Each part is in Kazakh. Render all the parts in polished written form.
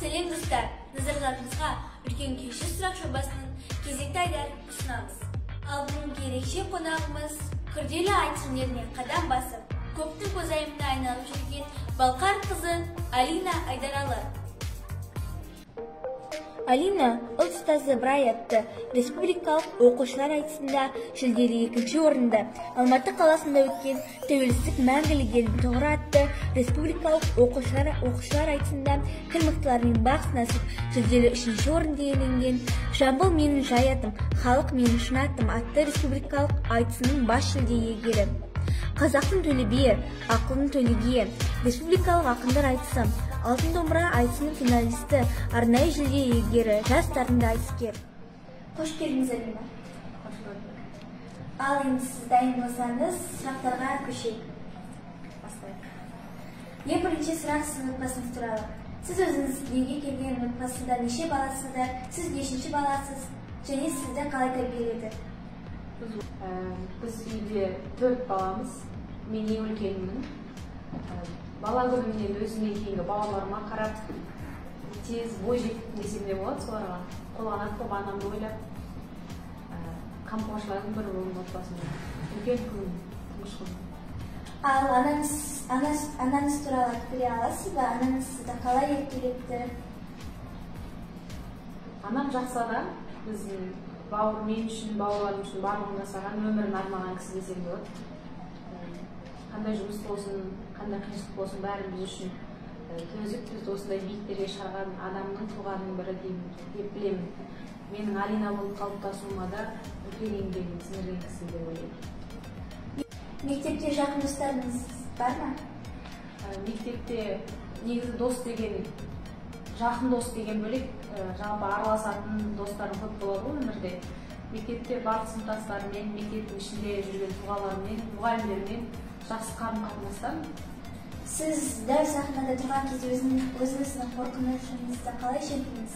Selam dostlar, nazarlarınızga Ülken Keşif Sırak Şobasının кезекті ayдарын ұсынамыз. Ал бүгінгі ерекше қонағымыз күрделі айтсын еріне қадам басып, көптің көзайымына айналып жүрген Балқар қызы Алина Айдаралы. Алина ұлт ұстазы Брай атты республикалық оқушылар айтысында жүлделі 2-ші орында, Алматы қаласында өткен тәуелсіздік мәңгілік елдің тұғыры атты республикалық оқушылар айтысында кіл мықтылармен бақ сынасып жүлделі 3-ші орынды иеленген, Жамбыл менің жаятым, халық менің шынатым атты республикалық айтысының бас жүлде иегері. Қазақтың төле биі, ақылдың төле биі, республикалық ақындар айтысы, Алтын домбыра айтысының финалисті, арнайы жүлде иегері, жас дарынды айтыскер. Қош келдіңіз, Алина. Қош көрдік. Ал енді сіз дайын болсаңыз, сұрақтарға көшейік. Бастайық. Ең бірінші сұрақ сіздің отбасыңыз туралы. Сіз өзіңіз дүниеге келген отбасында неше баласыздар, сіз нешінші баласыз, және сізді қалай тәрбиеледі? Біз үйде 4 баламыз, мен ең үлкенмін. Бала күнімнен өзімнен кейінгі балаларыма қарап, тез бой жеттім десем де болады, соларға қолғанат болып анамды ойлап, қамқоршылардың бірі болдым отбасымда. Үлкен күн, тұңғыш күн. Ал анаңыз туралы айтып бере аласыз ба? Анаңыз сізді қалай еркелетті? Анам жақсы адам, біздің мен үшін, бауырларым үшін барлығын жасаған, өмірін арнаған кісі десем де болады. Қандай жұмыс болсын, қандай қиыншылық болсын, бәрі біз үшін төзіп, бізді осындай биіктерге шығарған адамның туғанның бірі деп білемін. Менің Алина болып қалыптасуыма да үлкен еңбегін сіңірген кісі деп ойлаймын. Мектепте жақын достарыңыз бар ма? Мектепте негізі дос деген, жақын дос деген бөлек, жалпы араласатын достарым көп болады өмірде. Мектепте барлық сыныптастарыммен, мектептің ішінде жүрген тұлғалармен, мұғалімдермен жақсы қарым-қатынастан. Сіз дәл сахнада тұрған кезде өзіңіздің қорқынышыңызды қалай жеңдіңіз?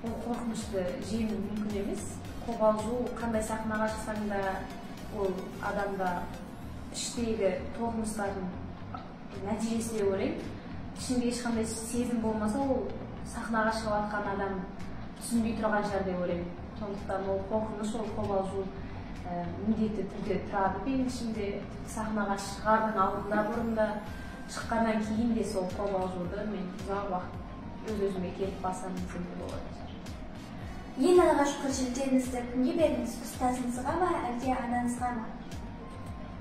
Ол қорқынышты жеңу мүмкін емес. Қобалжу, қандай сахнаға шықсаң да, ол адамда іштегі толқыныстардың нәтижесі деп ойлаймын. Ішінде ешқандай сезім болмаса, ол сахнаға шығып жатқан адам түсінбей тұрған шығар деп ойлаймын. Сондықтан ол қорқыныш, ол қобалжу міндетті түрде тұрады менің ішімде. Сахнаға шығардың алдында, бұрында, шыққаннан кейін де сол қобалжуды мен ұзақ уақыт өз-өзіме келіп басамын десем де болады. Ең алғашқы жүлдеңізді кімге бердіңіз? Ұстазыңызға ма, әлде анаңызға ма?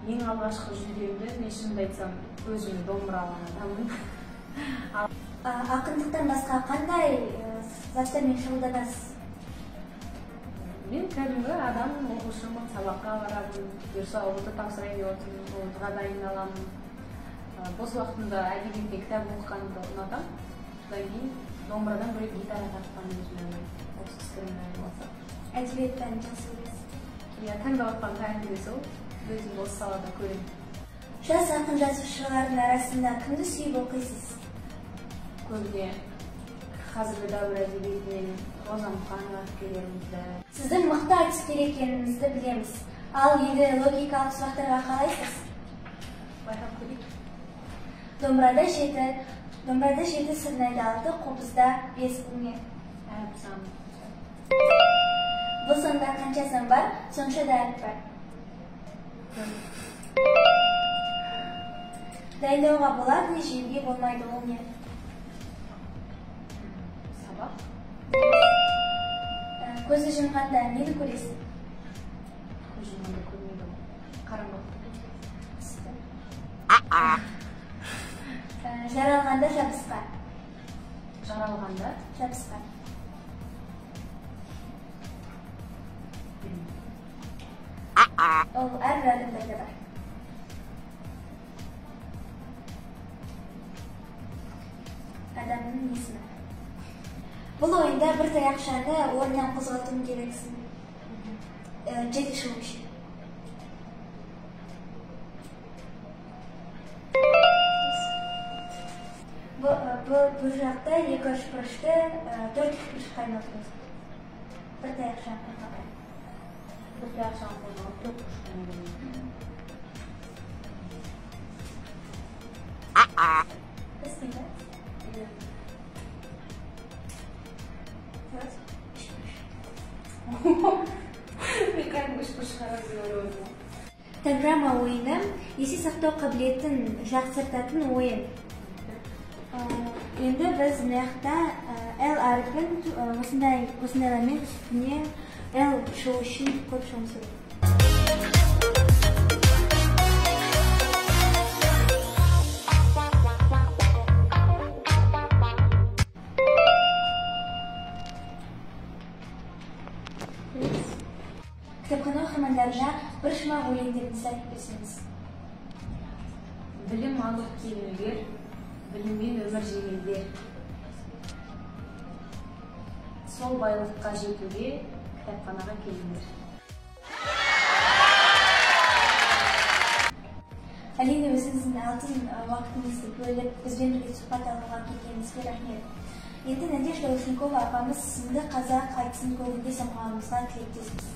Ең алғашқы жүлдемді мен шынымды айтсам өзім домбыра алған адаммын. Ақындықтан басқа қандай заттармен шұғылданасыз? Мен кәдімгі адам, оқушымын, сабаққа барамын, бұйырса ұлты тапсырайын деп отырмын, ұлтыға дайындаламын. Бос уақытымда әдебиетте кітап оқығанды ұнатамын. Содан кейін домбырадан бөлек гитара тартқанды өзіме ұнайды. Осы кісілермен айналысам. Әдебиет пәнін жақсы көресіз? Иә, таңдап жатқан пәнім де сол, өзім осы салада көремін. Жас ақын жазушылардың арасында кімді сүйіп оқисыз? Көбіне қазіргі дәуір әдебиетінен Роза Мұқанова әпкелерімізді. Сіздің мықты айтыскер екеніңізді білеміз. Ал енді логикалық сұрақтарға қалайсыз? Байқап көрейік. Домбырада 7 сырнайды 6, қобызда 5 үңе. Әріп сан. Бұл сонда қанша сан бар, сонша да әріп бар. Дайындауға болады, жеуге болмайды, ол не? Сабақ. Көзі жұмғанда нені көресің? Көз жұмғанда көрмейді. Қараңғылықты. Жаралғанда жабысқан. Жаралғанда Жабысқан. Ол әрбір адамдарда бар. Адамның есімі. Бұл ойында бір таяқшаны орнынан қозғалтуың керексің. 7 шығу үшін. Бұл жақта 2 үшбұрышты 4 үшбұрышқа айналдырыңыз. Бір таяқшаны қозғалтуың. бір таяқшаны қозғалып 4 үшбұрышқа айналдырыңыз. Кістің бе? Программа ойыны есте сақтау қабілетін жақсартатын ойын. Енді біз мынақта L әріпін осындайлармен үстіне L шығу үшін көп шығымыз керек. Кітапхана оқырмандарына бір шумақ өлеңдеріңізді айтып берсеңіз. Білім алып келіңдер, біліммен өмір жеңілдер. Сол байлыққа жетуге кітапханаға келіңдер. Әрине, өзіңіздің алтын уақытыңызды бөліп, бізбен бірге сұхбат алуға келгеніңізге рахмет. Енді Надежда Ушенкова апамыз сынды қазақ айтысын көбінде самғауымызға тілектеспіз.